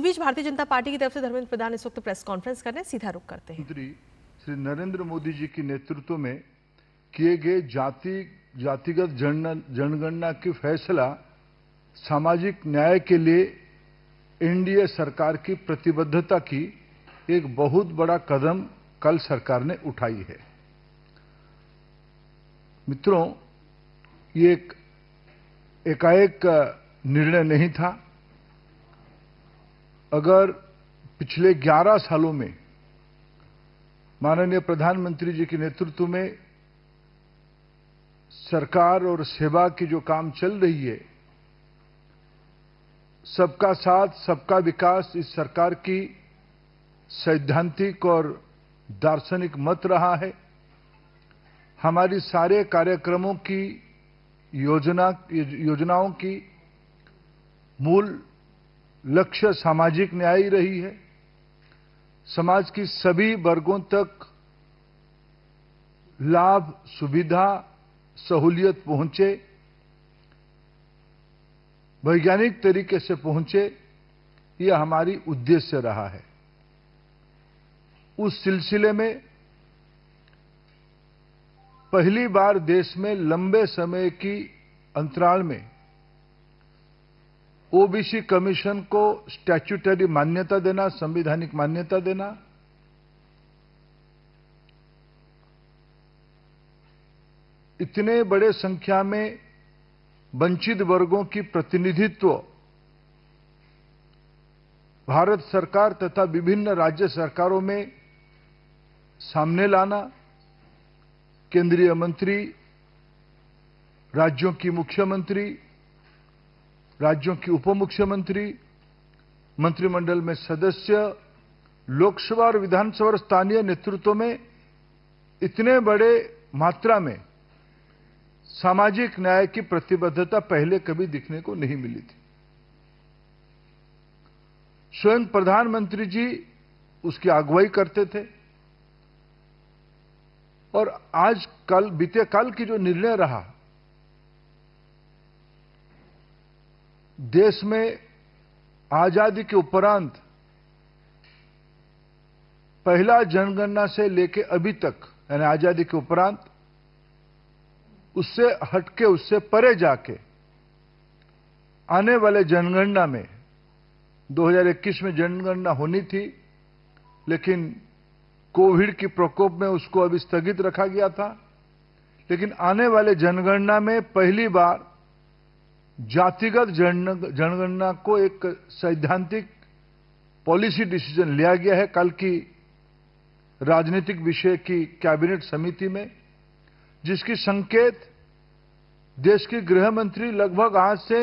बीच Bharatiya Janata party की तरफ से धर्मेंद्र प्रधान इस वक्त प्रेस कॉन्फ्रेंस कर रहे हैं, सीधा रुख करते हैं। मंत्री श्री नरेंद्र मोदी जी के नेतृत्व में किए गए जातिगत जनगणना की फैसला सामाजिक न्याय के लिए एनडीए सरकार की प्रतिबद्धता की एक बहुत बड़ा कदम कल सरकार ने उठाई है। मित्रों, ये एक एकाएक निर्णय नहीं था। अगर पिछले 11 सालों में माननीय प्रधानमंत्री जी के नेतृत्व में सरकार और सेवा की जो काम चल रही है, सबका साथ सबका विकास इस सरकार की सैद्धांतिक और दार्शनिक मत रहा है। हमारी सारे कार्यक्रमों की योजनाओं की मूल लक्ष्य सामाजिक न्याय ही रही है। समाज की सभी वर्गों तक लाभ, सुविधा, सहूलियत पहुंचे, वैज्ञानिक तरीके से पहुंचे, यह हमारी उद्देश्य रहा है। उस सिलसिले में पहली बार देश में लंबे समय की अंतराल में ओबीसी कमीशन को स्टैट्यूटरी मान्यता देना, संवैधानिक मान्यता देना, इतने बड़े संख्या में वंचित वर्गों की प्रतिनिधित्व भारत सरकार तथा विभिन्न राज्य सरकारों में सामने लाना, केंद्रीय मंत्री, राज्यों की मुख्यमंत्री, राज्यों की उप मुख्यमंत्री, मंत्रिमंडल में सदस्य, लोकसभा और विधानसभा और स्थानीय नेतृत्व में इतने बड़े मात्रा में सामाजिक न्याय की प्रतिबद्धता पहले कभी दिखने को नहीं मिली थी। स्वयं प्रधानमंत्री जी उसकी अगुवाई करते थे और बीते कल की जो निर्णय रहा, देश में आजादी के उपरांत पहला जनगणना से लेकर अभी तक, यानी आजादी के उपरांत, उससे हटके, उससे परे जाके आने वाले जनगणना में 2021 में जनगणना होनी थी, लेकिन कोविड की प्रकोप में उसको अभी स्थगित रखा गया था। लेकिन आने वाले जनगणना में पहली बार जातिगत जनगणना को एक सैद्धांतिक पॉलिसी डिसीजन लिया गया है कल की राजनीतिक विषय की कैबिनेट समिति में, जिसकी संकेत देश की गृह मंत्री लगभग आज से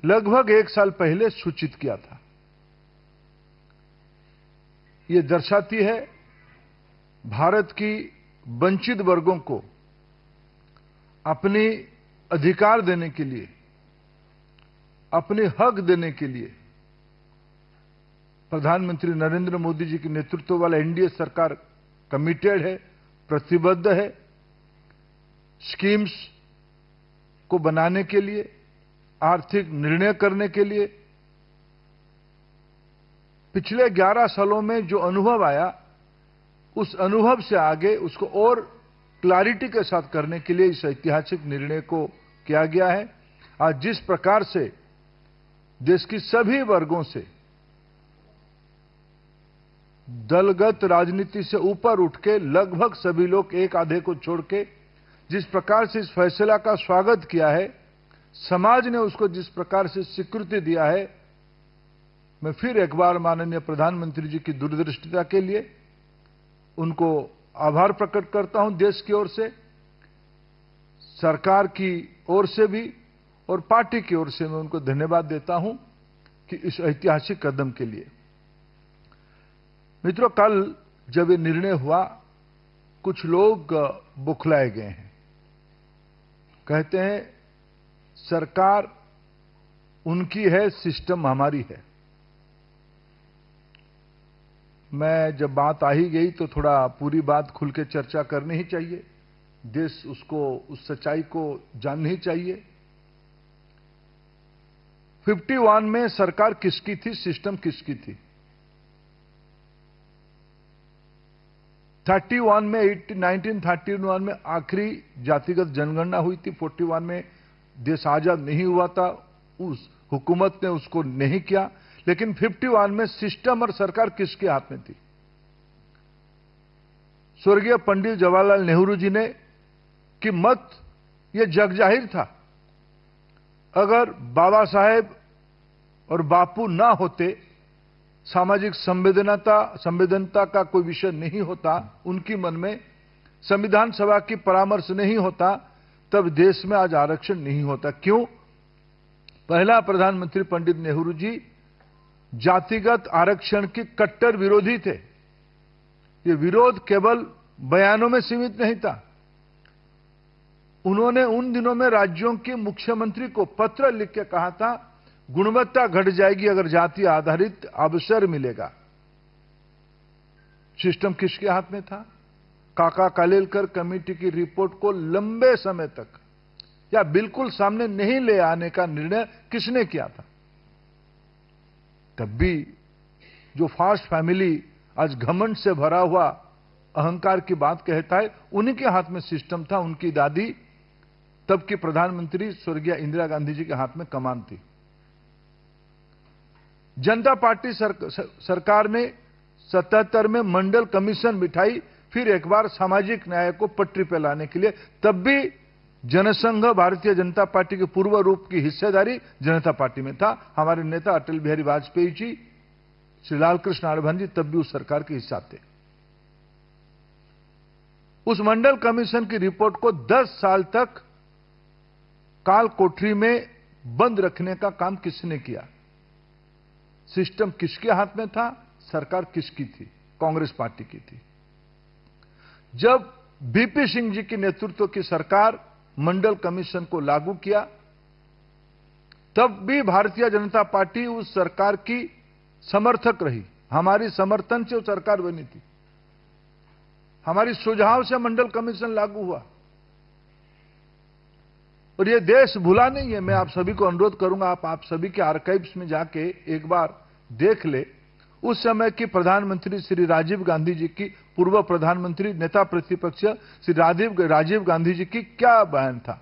लगभग 1 साल पहले सूचित किया था। ये दर्शाती है भारत की वंचित वर्गों को अपनी अधिकार देने के लिए, अपने हक देने के लिए प्रधानमंत्री नरेंद्र मोदी जी के नेतृत्व वाला एनडीए सरकार कमिटेड है, प्रतिबद्ध है। स्कीम्स को बनाने के लिए, आर्थिक निर्णय करने के लिए पिछले 11 सालों में जो अनुभव आया, उस अनुभव से आगे उसको और क्लैरिटी के साथ करने के लिए इस ऐतिहासिक निर्णय को किया गया है। आज जिस प्रकार से देश की सभी वर्गों से दलगत राजनीति से ऊपर उठ के लगभग सभी लोग, एक आधे को छोड़ के, जिस प्रकार से इस फैसला का स्वागत किया है, समाज ने उसको जिस प्रकार से स्वीकृति दिया है, मैं फिर एक बार माननीय प्रधानमंत्री जी की दूरदृष्टिता के लिए उनको आभार प्रकट करता हूं। देश की ओर से, सरकार की ओर से भी और पार्टी की ओर से मैं उनको धन्यवाद देता हूं कि इस ऐतिहासिक कदम के लिए। मित्रों, कल जब ये निर्णय हुआ, कुछ लोग बुखलाए गए हैं। कहते हैं सरकार उनकी है, सिस्टम हमारी है। मैं जब बात आ ही गई तो थोड़ा पूरी बात खुल के चर्चा करनी ही चाहिए। देश उसको, उस सच्चाई को जाननी ही चाहिए। 51 में सरकार किसकी थी, सिस्टम किसकी थी? 31 में 1931 में आखिरी जातिगत जनगणना हुई थी। 41 में देश आजाद नहीं हुआ था, उस हुकूमत ने उसको नहीं किया। लेकिन 51 में सिस्टम और सरकार किसके हाथ में थी? स्वर्गीय पंडित जवाहरलाल नेहरू जी ने कि मत ये जग जाहिर था। अगर बाबा साहेब और बापू ना होते, सामाजिक संवेदनता का कोई विषय नहीं होता उनकी मन में, संविधान सभा की परामर्श नहीं होता, तब देश में आज आरक्षण नहीं होता। क्यों? पहला प्रधानमंत्री पंडित नेहरू जी जातिगत आरक्षण के कट्टर विरोधी थे। ये विरोध केवल बयानों में सीमित नहीं था। उन्होंने उन दिनों में राज्यों के मुख्यमंत्री को पत्र लिख के कहा था, गुणवत्ता घट जाएगी अगर जाति आधारित अवसर मिलेगा। सिस्टम किसके हाथ में था? काका कालेलकर कमेटी की रिपोर्ट को लंबे समय तक या बिल्कुल सामने नहीं ले आने का निर्णय किसने किया था? तब भी जो फास्ट फैमिली आज घमंड से भरा हुआ अहंकार की बात कहता है, उन्हीं के हाथ में सिस्टम था। उनकी दादी तब की प्रधानमंत्री स्वर्गीय इंदिरा गांधी जी के हाथ में कमान थी। जनता पार्टी सरकार ने 77 में मंडल कमीशन बिठाई, फिर एक बार सामाजिक न्याय को पटरी पर लाने के लिए। तब भी जनसंघ भारतीय जनता पार्टी के पूर्व रूप की हिस्सेदारी जनता पार्टी में था। हमारे नेता अटल बिहारी वाजपेयी जी, श्री लाल कृष्ण आडवाणी जी तब भी उस सरकार के हिस्सा थे। उस मंडल कमीशन की रिपोर्ट को 10 साल तक काल कोठरी में बंद रखने का काम किसने किया? सिस्टम किसके हाथ में था? सरकार किसकी थी? कांग्रेस पार्टी की थी। जब बीपी सिंह जी के नेतृत्व की सरकार मंडल कमीशन को लागू किया, तब भी भारतीय जनता पार्टी उस सरकार की समर्थक रही। हमारी समर्थन से वो सरकार बनी थी, हमारी सुझाव से मंडल कमीशन लागू हुआ। और ये देश भूला नहीं है। मैं आप सभी को अनुरोध करूंगा, आप सभी के आर्काइव्स में जाके एक बार देख ले। उस समय की प्रधानमंत्री श्री राजीव गांधी जी की, पूर्व प्रधानमंत्री नेता प्रतिपक्ष श्री राजीव गांधी जी की क्या बयान था।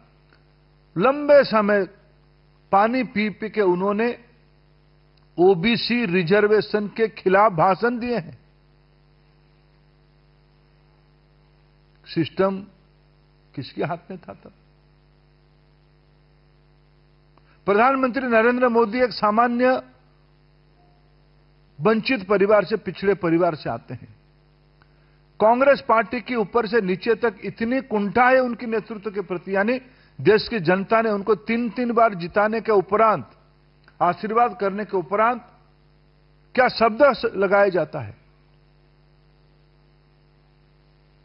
लंबे समय पानी पी पी के उन्होंने ओबीसी रिजर्वेशन के खिलाफ भाषण दिए हैं। सिस्टम किसके हाथ में था तब? प्रधानमंत्री नरेंद्र मोदी एक सामान्य वंचित परिवार से, पिछड़े परिवार से आते हैं। कांग्रेस पार्टी की ऊपर से नीचे तक इतनी कुंठा है उनके नेतृत्व के प्रति, यानी देश की जनता ने उनको 3 बार जिताने के उपरांत, आशीर्वाद करने के उपरांत क्या शब्द लगाया जाता है?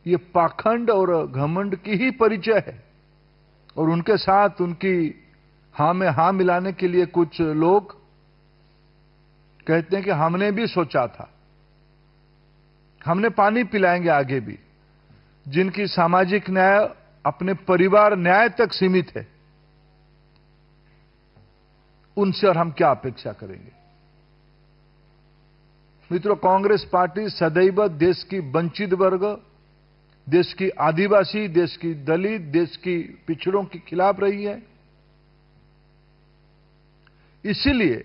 ये पाखंड और घमंड की ही परिचय है। और उनके साथ उनकी हां में हां मिलाने के लिए कुछ लोग कहते हैं कि हमने भी सोचा था, हमने पानी पिलाएंगे आगे भी। जिनकी सामाजिक न्याय अपने परिवार न्याय तक सीमित है, उनसे और हम क्या अपेक्षा करेंगे? मित्रों, कांग्रेस पार्टी सदैव देश की वंचित वर्ग, देश की आदिवासी, देश की दलित, देश की पिछड़ों के खिलाफ रही है। इसीलिए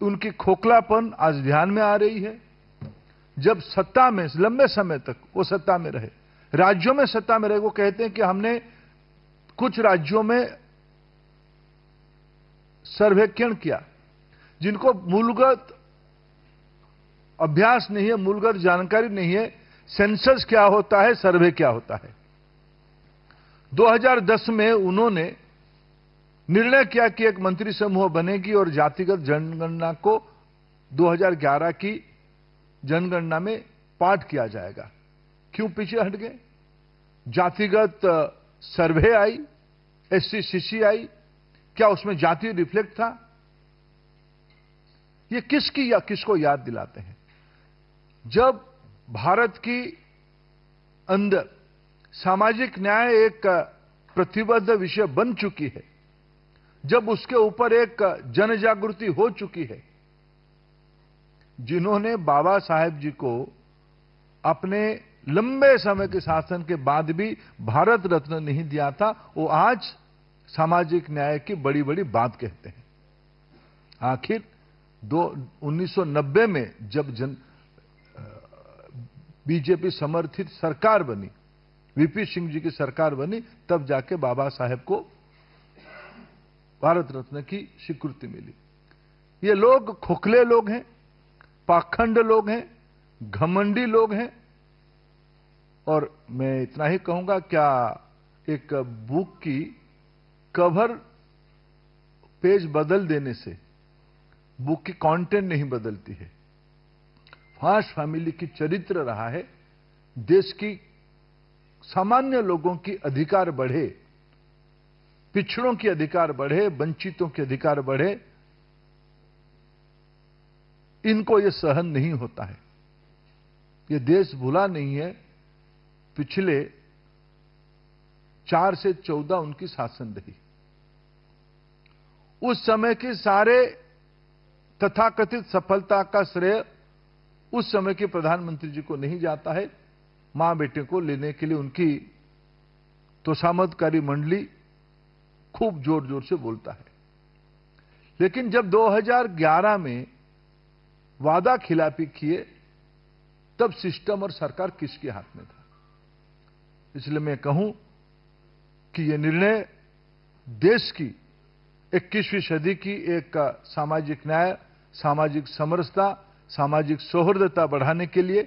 उनकी खोखलापन आज ध्यान में आ रही है। जब सत्ता में लंबे समय तक वो सत्ता में रहे, राज्यों में सत्ता में रहे, वो कहते हैं कि हमने कुछ राज्यों में सर्वेक्षण किया, जिनको मूलगत अभ्यास नहीं है, मूलगत जानकारी नहीं है, सेंसस क्या होता है, सर्वे क्या होता है। 2010 में उन्होंने निर्णय किया कि एक मंत्री समूह बनेगी और जातिगत जनगणना को 2011 की जनगणना में पाठ किया जाएगा। क्यों पीछे हट गए? जातिगत सर्वे आई, एससीसीसी आई, क्या उसमें जाति रिफ्लेक्ट था? ये किसको याद दिलाते हैं? जब भारत की अंदर सामाजिक न्याय एक प्रतिबद्ध विषय बन चुकी है, जब उसके ऊपर एक जन जागृति हो चुकी है, जिन्होंने बाबा साहेब जी को अपने लंबे समय के शासन के बाद भी भारत रत्न नहीं दिया था, वो आज सामाजिक न्याय की बड़ी बड़ी बात कहते हैं। आखिर 1990 में जब बीजेपी समर्थित सरकार बनी, वीपी सिंह जी की सरकार बनी, तब जाके बाबा साहेब को भारत रत्न की स्वीकृति मिली। ये लोग खोखले लोग हैं, पाखंड लोग हैं, घमंडी लोग हैं। और मैं इतना ही कहूंगा, क्या एक बुक की कवर पेज बदल देने से बुक की कंटेंट नहीं बदलती है। फास्ट फैमिली की चरित्र रहा है, देश की सामान्य लोगों की अधिकार बढ़े, पिछड़ों की अधिकार बढ़े, वंचितों के अधिकार बढ़े, इनको यह सहन नहीं होता है। यह देश भूला नहीं है। पिछले 4 से 14 उनकी शासन रही। उस समय की सारे तथाकथित सफलता का श्रेय उस समय के प्रधानमंत्री जी को नहीं जाता है। मां बेटे को लेने के लिए उनकी तोषामदकारी मंडली खूब जोर जोर से बोलता है। लेकिन जब 2011 में वादा खिलाफी किए, तब सिस्टम और सरकार किसके हाथ में था? इसलिए मैं कहूं कि यह निर्णय देश की 21वीं सदी की एक सामाजिक न्याय, सामाजिक समरसता, सामाजिक सौहार्दता बढ़ाने के लिए,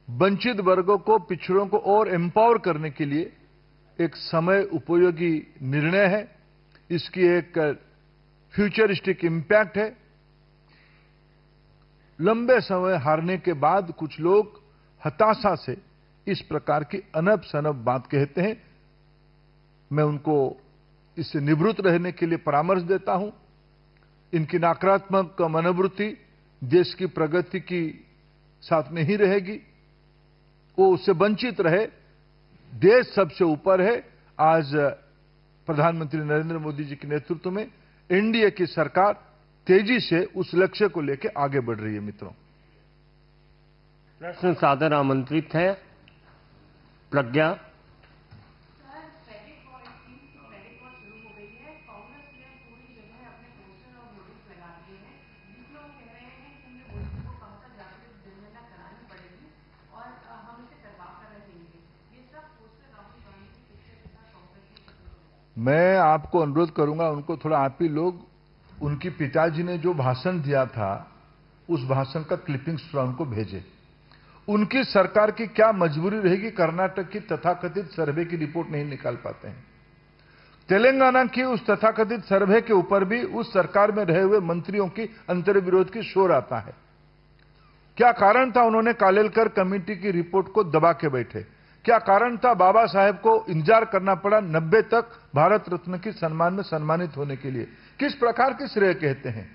वंचित वर्गों को, पिछड़ों को और एम्पावर करने के लिए एक समय उपयोगी निर्णय है। इसकी एक फ्यूचरिस्टिक इंपैक्ट है। लंबे समय हारने के बाद कुछ लोग हताशा से इस प्रकार की अनब सनब बात कहते हैं। मैं उनको इससे निवृत्त रहने के लिए परामर्श देता हूं। इनकी नकारात्मक मनोवृत्ति देश की प्रगति की साथ नहीं रहेगी, वो उससे वंचित रहे। देश सबसे ऊपर है। आज प्रधानमंत्री नरेंद्र मोदी जी के नेतृत्व में एनडीए की सरकार तेजी से उस लक्ष्य को लेकर आगे बढ़ रही है। मित्रों, प्रश्न सादर आमंत्रित है प्रज्ञा। मैं आपको अनुरोध करूंगा, उनको थोड़ा आप ही लोग उनकी पिताजी ने जो भाषण दिया था उस भाषण का क्लिपिंग्स थोड़ा उनको भेजें। उनकी सरकार की क्या मजबूरी रहेगी, कर्नाटक की तथाकथित सर्वे की रिपोर्ट नहीं निकाल पाते हैं। तेलंगाना की उस तथाकथित सर्वे के ऊपर भी उस सरकार में रहे हुए मंत्रियों की अंतर्विरोध की शोर आता है। क्या कारण था उन्होंने कालेलकर कमेटी की रिपोर्ट को दबा के बैठे? क्या कारण था बाबा साहेब को इंतजार करना पड़ा 90 तक भारत रत्न की सम्मान में सम्मानित होने के लिए? किस प्रकार के श्रेय कहते हैं?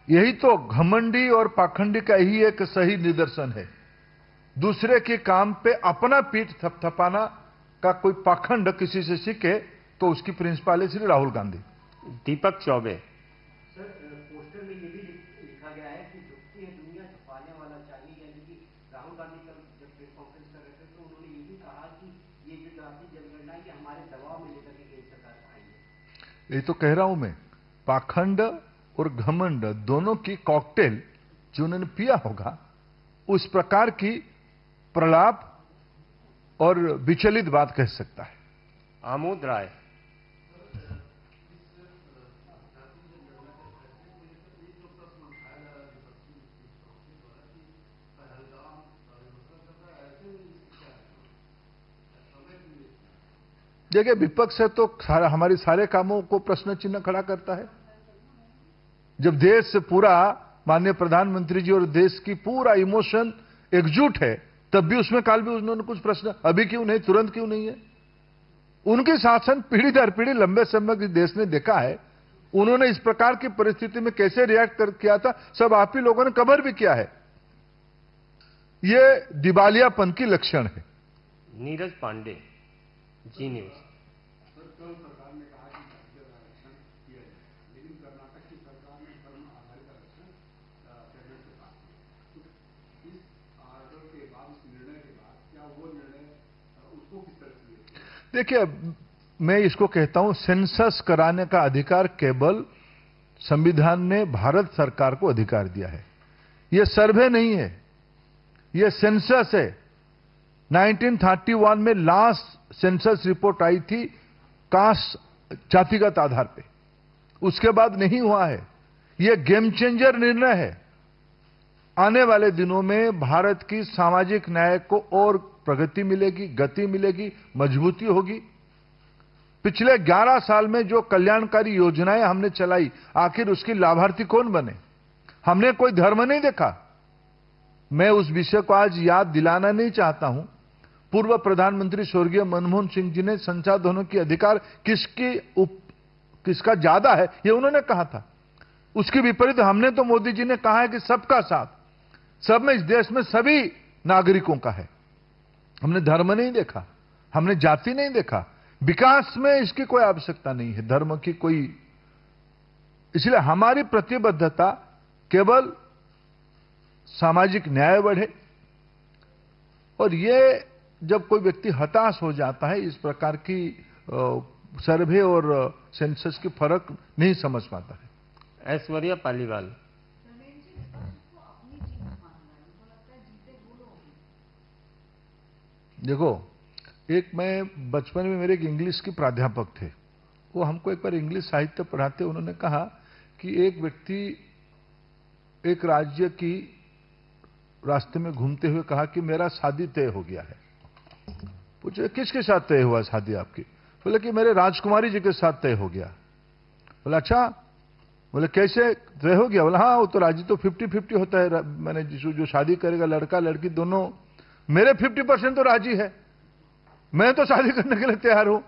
यही तो घमंडी और पाखंडी का ही एक सही निदर्शन है। दूसरे के काम पे अपना पीठ थपथपाना का कोई पाखंड किसी से सीखे तो उसकी प्रिंसिपल है श्री राहुल गांधी। दीपक चौबे। सर, पोस्टर में ये भी लिखा गया है कि झुकती है दुनिया छुपाने वाला चाहिए, यानी कि राहुल गांधी कल जब प्रेस कॉन्फ्रेंस कर रहे थे तो उन्होंने ये भी कहा कि ये जो जाति जनगणना है ये हमारे दबाव में लेकर के केंद्र सरकार आई है। ये तो कह रहा हूं मैं, पाखंड और घमंड दोनों की कॉकटेल जो उन्होंने पिया होगा, उस प्रकार की प्रलाप और विचलित बात कह सकता है। आमोद राय। देखिए, विपक्ष है तो हमारी सारे कामों को प्रश्न चिन्ह खड़ा करता है। जब देश से पूरा माननीय प्रधानमंत्री जी और देश की पूरा इमोशन एकजुट है, तब भी उसमें काल भी उन्होंने कुछ प्रश्न, अभी क्यों नहीं, तुरंत क्यों नहीं है? उनके शासन पीढ़ी दर पीढ़ी लंबे समय के देश ने देखा है। उन्होंने इस प्रकार की परिस्थिति में कैसे रिएक्ट किया था, सब आप ही लोगों ने कवर भी किया है। ये दिवालियापन की लक्षण है। नीरज पांडे, जी न्यूज। सर, कल सरकार ने कहा कि देखिए, मैं इसको कहता हूं सेंसस कराने का अधिकार केवल संविधान ने भारत सरकार को अधिकार दिया है। यह सर्वे नहीं है, यह सेंसस है। 1931 में लास्ट सेंसस रिपोर्ट आई थी कास्ट जातिगत आधार पे, उसके बाद नहीं हुआ है। यह गेम चेंजर निर्णय है। आने वाले दिनों में भारत की सामाजिक न्याय को और प्रगति मिलेगी, गति मिलेगी, मजबूती होगी। पिछले 11 साल में जो कल्याणकारी योजनाएं हमने चलाई, आखिर उसकी लाभार्थी कौन बने? हमने कोई धर्म नहीं देखा। मैं उस विषय को आज याद दिलाना नहीं चाहता हूं। पूर्व प्रधानमंत्री स्वर्गीय मनमोहन सिंह जी ने संसाधनों की अधिकार किसका ज्यादा है, यह उन्होंने कहा था। उसके विपरीत हमने तो मोदी जी ने कहा है कि सबका साथ, सब में, इस देश में सभी नागरिकों का है। हमने धर्म नहीं देखा, हमने जाति नहीं देखा। विकास में इसकी कोई आवश्यकता नहीं है, धर्म की कोई। इसलिए हमारी प्रतिबद्धता केवल सामाजिक न्याय बढ़े। और ये जब कोई व्यक्ति हताश हो जाता है, इस प्रकार की सर्वे और सेंसस की फर्क नहीं समझ पाता है। ऐश्वर्या पालीवाल। देखो, एक मैं बचपन में मेरे एक इंग्लिश के प्राध्यापक थे, वो हमको एक बार इंग्लिश साहित्य पढ़ाते, उन्होंने कहा कि एक व्यक्ति एक राज्य की रास्ते में घूमते हुए कहा कि मेरा शादी तय हो गया है। पूछे किसके साथ तय हुआ शादी आपकी? बोले कि मेरे राजकुमारी जी के साथ तय हो गया। बोला अच्छा, बोले कैसे तय हो गया? बोला हाँ, वो तो राजी तो 50-50 होता है, मैंने जो शादी करेगा लड़का लड़की दोनों, मेरे 50% तो राजी है, मैं तो शादी करने के लिए तैयार हूं।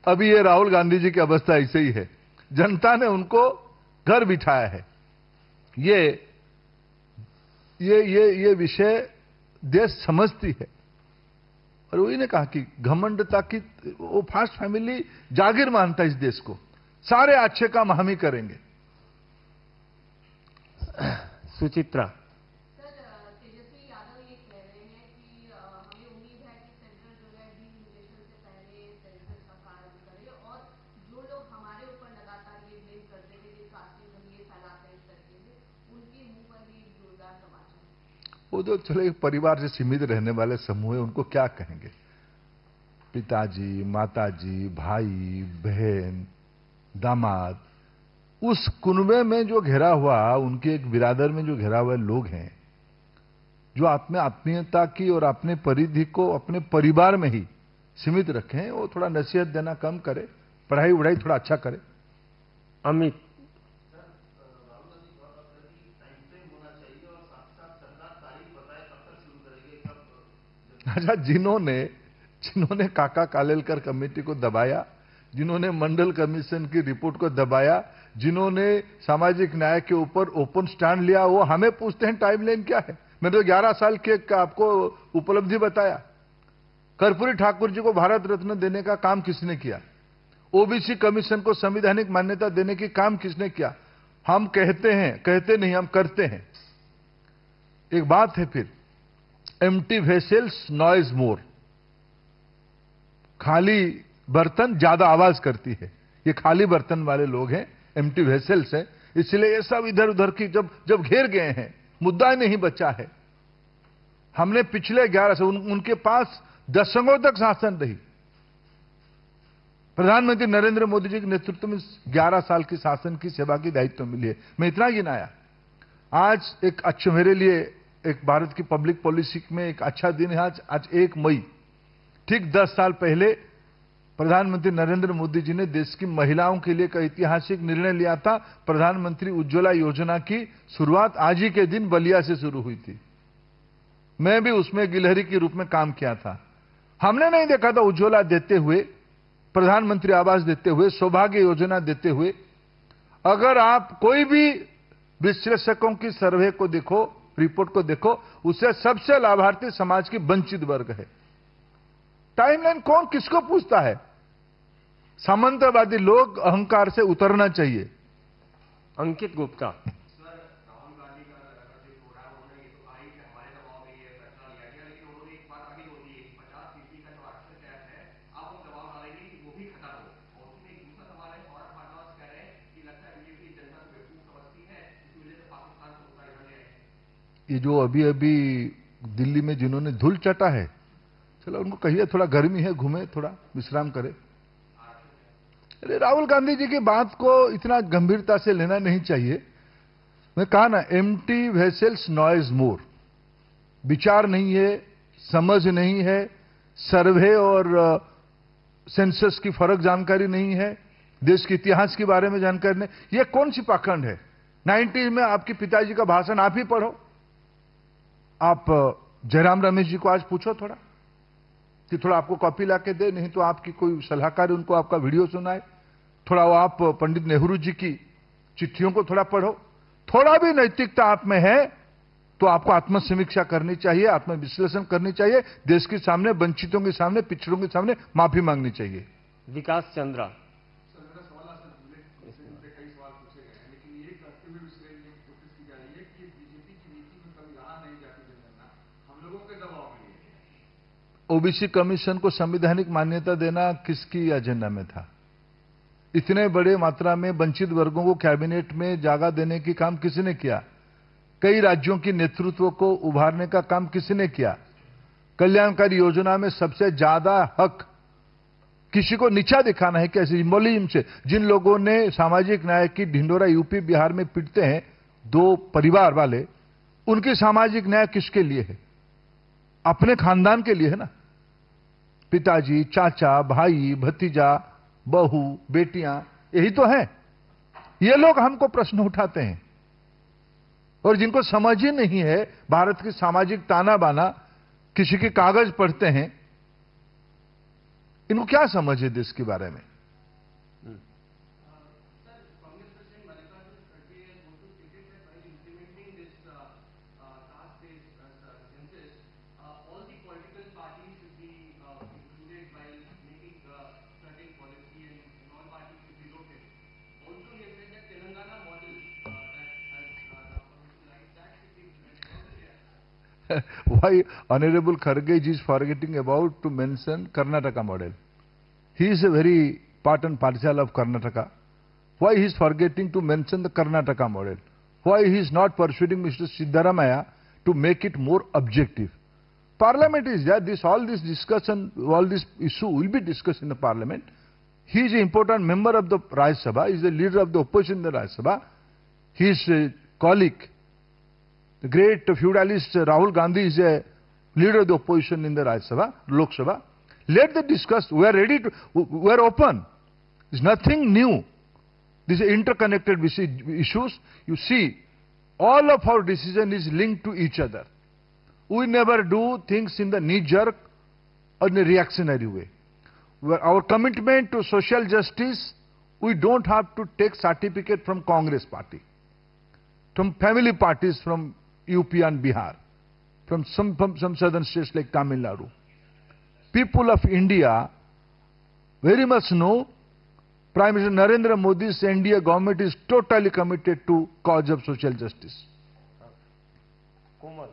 अभी ये राहुल गांधी जी की अवस्था ऐसे ही है, जनता ने उनको घर बिठाया है। ये विषय देश समझती है। और वही ने कहा कि घमंडता की, वो फास्ट फैमिली जागीर मानता है इस देश को, सारे अच्छे काम हम ही करेंगे। सुचित्रा। वो तो चलो एक परिवार से सीमित रहने वाले समूह है, उनको क्या कहेंगे? पिताजी, माताजी, भाई, बहन, दामाद, उस कुनबे में जो घिरा हुआ, उनके एक बिरादर में जो घिरा हुआ लोग हैं, जो अपने आत्मीयता की और अपने परिधि को अपने परिवार में ही सीमित रखें, वो थोड़ा नसीहत देना कम करे, पढ़ाई वढ़ाई थोड़ा अच्छा करे। अमित। अच्छा, जिन्होंने काका कालेलकर कमेटी को दबाया, जिन्होंने मंडल कमीशन की रिपोर्ट को दबाया, जिन्होंने सामाजिक न्याय के ऊपर ओपन स्टैंड लिया, वो हमें पूछते हैं टाइमलाइन क्या है। मैंने तो 11 साल के आपको उपलब्धि बताया। कर्पूरी ठाकुर जी को भारत रत्न देने का काम किसने किया? ओबीसी कमीशन को संवैधानिक मान्यता देने की काम किसने किया? हम कहते नहीं, हम करते हैं। एक बात है फिर, एम्प्टी वेसल्स नॉइज मोर, खाली बर्तन ज्यादा आवाज करती है। ये खाली बर्तन वाले लोग हैं, एम्प्टी वेसल्स है, इसलिए ये सब इधर उधर की जब घेर गए हैं, मुद्दा ही नहीं बचा है। हमने पिछले 11 से उनके पास दशकों तक शासन रही। प्रधानमंत्री नरेंद्र मोदी जी के नेतृत्व में 11 साल की शासन की सेवा की दायित्व मिली है। मैं इतना गिनाया। आज एक अच्छा, मेरे लिए एक भारत की पब्लिक पॉलिसी में एक अच्छा दिन है। आज 1 मई, ठीक 10 साल पहले प्रधानमंत्री नरेंद्र मोदी जी ने देश की महिलाओं के लिए एक ऐतिहासिक निर्णय लिया था। प्रधानमंत्री उज्ज्वला योजना की शुरुआत आज ही के दिन बलिया से शुरू हुई थी। मैं भी उसमें गिलहरी के रूप में काम किया था। हमने नहीं देखा था उज्ज्वला देते हुए, प्रधानमंत्री आवास देते हुए, सौभाग्य योजना देते हुए। अगर आप कोई भी विश्लेषकों की सर्वे को देखो, रिपोर्ट को देखो, उससे सबसे लाभार्थी समाज की वंचित वर्ग है। टाइमलाइन कौन किसको पूछता है? सामंतवादी लोग अहंकार से उतरना चाहिए। अंकित गुप्ता। ये जो अभी अभी दिल्ली में जिन्होंने धूल चटा है, चलो उनको कहिए थोड़ा गर्मी है, घूमे, थोड़ा विश्राम करे। अरे राहुल गांधी जी की बात को इतना गंभीरता से लेना नहीं चाहिए। मैं कहा ना, एम्प्टी वेसल्स नॉइज मोर। विचार नहीं है, समझ नहीं है, सर्वे और सेंसस की फर्क जानकारी नहीं है, देश के इतिहास के बारे में जानकारी नहीं। ये कौन सी पाखंड है? 90 में आपके पिताजी का भाषण आप ही पढ़ो। आप जयराम रमेश जी को आज पूछो थोड़ा कि थोड़ा आपको कॉपी ला के दे, नहीं तो आपकी कोई सलाहकार उनको आपका वीडियो सुनाए। थोड़ा वो आप पंडित नेहरू जी की चिट्ठियों को थोड़ा पढ़ो। थोड़ा भी नैतिकता आप में है तो आपको आत्मसमीक्षा करनी चाहिए, आत्मविश्लेषण करनी चाहिए, देश के सामने, वंचितों के सामने, पिछड़ों के सामने माफी मांगनी चाहिए। विकास चंद्रा। ओबीसी कमीशन को संवैधानिक मान्यता देना किसकी एजेंडा में था? इतने बड़े मात्रा में वंचित वर्गों को कैबिनेट में जगह देने की काम किसने किया? कई राज्यों की नेतृत्व को उभारने का काम किसने किया? कल्याणकारी योजना में सबसे ज्यादा हक किसी को नीचा दिखाना है कैसे सिंबोलिज्म से? जिन लोगों ने सामाजिक न्याय की ढिंडोरा यूपी बिहार में पीटते हैं, दो परिवार वाले, उनकी सामाजिक न्याय किसके लिए है? अपने खानदान के लिए है ना। पिताजी, चाचा, भाई, भतीजा, बहू, बेटियां, यही तो है। ये लोग हमको प्रश्न उठाते हैं और जिनको समझ ही नहीं है भारत की सामाजिक ताना बाना, किसी के कागज पढ़ते हैं, इनको क्या समझ है देश के बारे में? Why Honorable Kharge is forgetting about to mention Karnataka model? He is a very part and parcel of Karnataka. Why he is forgetting to mention the Karnataka model? Why he is not pursuing Mr. Siddaramaiah to make it more objective? Parliament is there. All this discussion, all this issue will be discussed in the Parliament. He is an important member of the Rajya Sabha. He is the leader of the opposition in the Rajya Sabha. His colleague, the great feudalist Rahul Gandhi, is a leader of the opposition in the Rajya Sabha, Lok Sabha. Let them discuss. We are ready to, we are open. It's nothing new. These are interconnected issues. You see, all of our decision is linked to each other. We never do things in the knee-jerk or in a reactionary way. Our commitment to social justice, we don't have to take certificate from Congress party, from family parties from UP and Bihar, from some southern states like Tamil Nadu. People of India very much know Prime Minister Narendra Modi's NDA government is totally committed to cause of social justice. कोमल।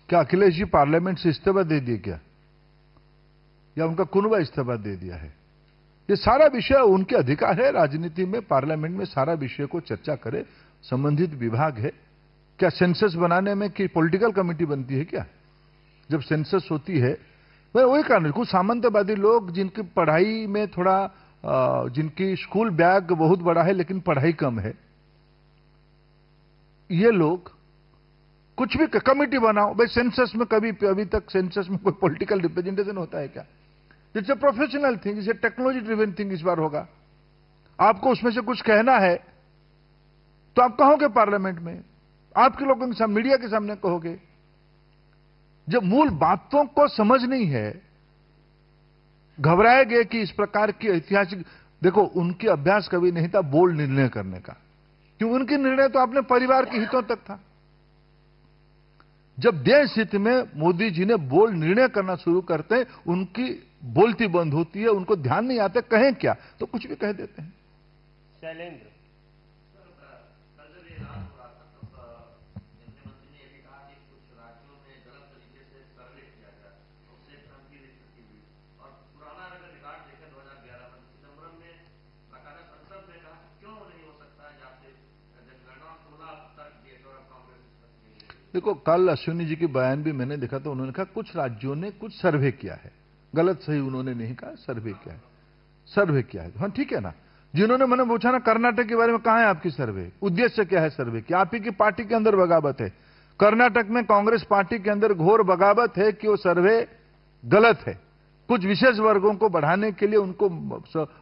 क्या Akhilesh ji parliament से इस्तीफा दे दिए क्या, या उनका कुनबा इस्तीफा दे दिया है? ये सारा विषय उनके अधिकार है। राजनीति में, पार्लियामेंट में सारा विषय को चर्चा करे, संबंधित विभाग है। क्या सेंसस बनाने में कि पॉलिटिकल कमेटी बनती है क्या? जब सेंसस होती है, मैं वही कारण, कुछ सामंतवादी लोग जिनकी पढ़ाई में थोड़ा जिनकी स्कूल बैग बहुत बड़ा है लेकिन पढ़ाई कम है, ये लोग कुछ भी कमेटी बनाओ। भाई सेंसस में कभी अभी तक सेंसस में कोई पॉलिटिकल रिप्रेजेंटेशन होता है क्या? It's a professional thing, it's a technology driven thing. इस बार होगा, आपको उसमें से कुछ कहना है तो आप कहोगे पार्लियामेंट में, आपके लोगों के सामने, मीडिया के सामने कहोगे। जब मूल बातों को समझ नहीं है, घबराए गए कि इस प्रकार की ऐतिहासिक, देखो उनकी अभ्यास कभी नहीं था बोल्ड निर्णय करने का, क्यों? उनकी निर्णय तो अपने परिवार के हितों तक था। जब देश हित में मोदी जी ने बोल्ड निर्णय करना शुरू करते हैं, उनकी बोलती बंद होती है, उनको ध्यान नहीं आता कहें क्या, तो कुछ भी कह देते हैं। शैलेंद्र। देखो, कल अश्विनी जी की बयान भी मैंने देखा तो उन्होंने कहा कुछ राज्यों ने कुछ सर्वे किया है। गलत सही उन्होंने नहीं कहा, सर्वे किया है, सर्वे किया है। हाँ ठीक है ना। जिन्होंने मैंने पूछा ना कर्नाटक के बारे में, कहां है आपकी सर्वे, उद्देश्य क्या है सर्वे की? आप ही की पार्टी के अंदर बगावत है। कर्नाटक में कांग्रेस पार्टी के अंदर घोर बगावत है कि वो सर्वे गलत है। कुछ विशेष वर्गों को बढ़ाने के लिए, उनको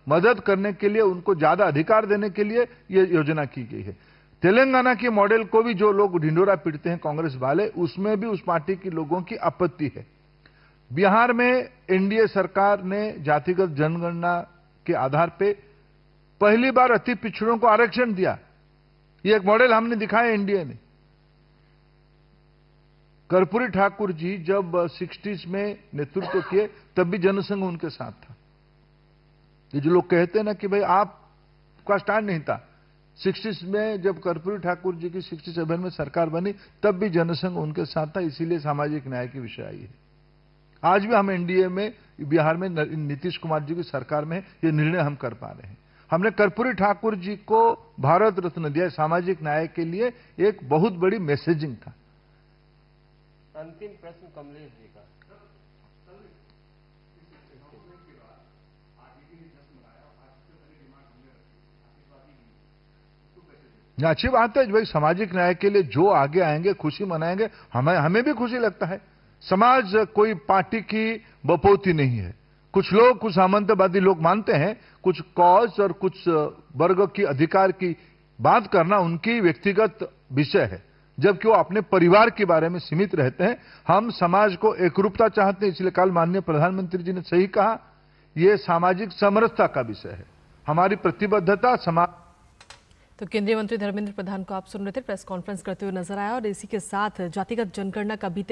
मदद करने के लिए, उनको ज्यादा अधिकार देने के लिए ये योजना की गई है। तेलंगाना के मॉडल को भी जो लोग ढिंडोरा पीटते हैं कांग्रेस वाले, उसमें भी उस पार्टी के लोगों की आपत्ति है। बिहार में एनडीए सरकार ने जातिगत जनगणना के आधार पे पहली बार अति पिछड़ों को आरक्षण दिया। ये एक मॉडल हमने दिखाया एनडीए ने। कर्पूरी ठाकुर जी जब 60s में नेतृत्व किए तब भी जनसंघ उनके साथ था। ये जो लोग कहते हैं ना कि भाई आपका स्टैंड नहीं था, 60s में जब कर्पूरी ठाकुर जी की 67 में सरकार बनी तब भी जनसंघ उनके साथ था, इसीलिए सामाजिक न्याय की विषय आई है। आज भी हम एनडीए में बिहार में नीतीश कुमार जी की सरकार में ये निर्णय हम कर पा रहे हैं। हमने कर्पूरी ठाकुर जी को भारत रत्न दिया, सामाजिक न्याय के लिए एक बहुत बड़ी मैसेजिंग था। अंतिम प्रश्न कमलेश जी का। अच्छी बात है भाई, सामाजिक न्याय के लिए जो आगे आएंगे खुशी मनाएंगे, हमें भी खुशी लगता है। समाज कोई पार्टी की बपौती नहीं है। कुछ लोग, कुछ सामंतवादी लोग मानते हैं कुछ कॉज और कुछ वर्ग की अधिकार की बात करना उनकी व्यक्तिगत विषय है, जबकि वो अपने परिवार के बारे में सीमित रहते हैं। हम समाज को एकरूपता चाहते हैं, इसलिए कल माननीय प्रधानमंत्री जी ने सही कहा, यह सामाजिक समरसता का विषय है। हमारी प्रतिबद्धता समाज। तो केंद्रीय मंत्री धर्मेंद्र प्रधान को आप सुन रहे थे, प्रेस कॉन्फ्रेंस करते हुए नजर आया और इसी के साथ जातिगत जनगणना का बीते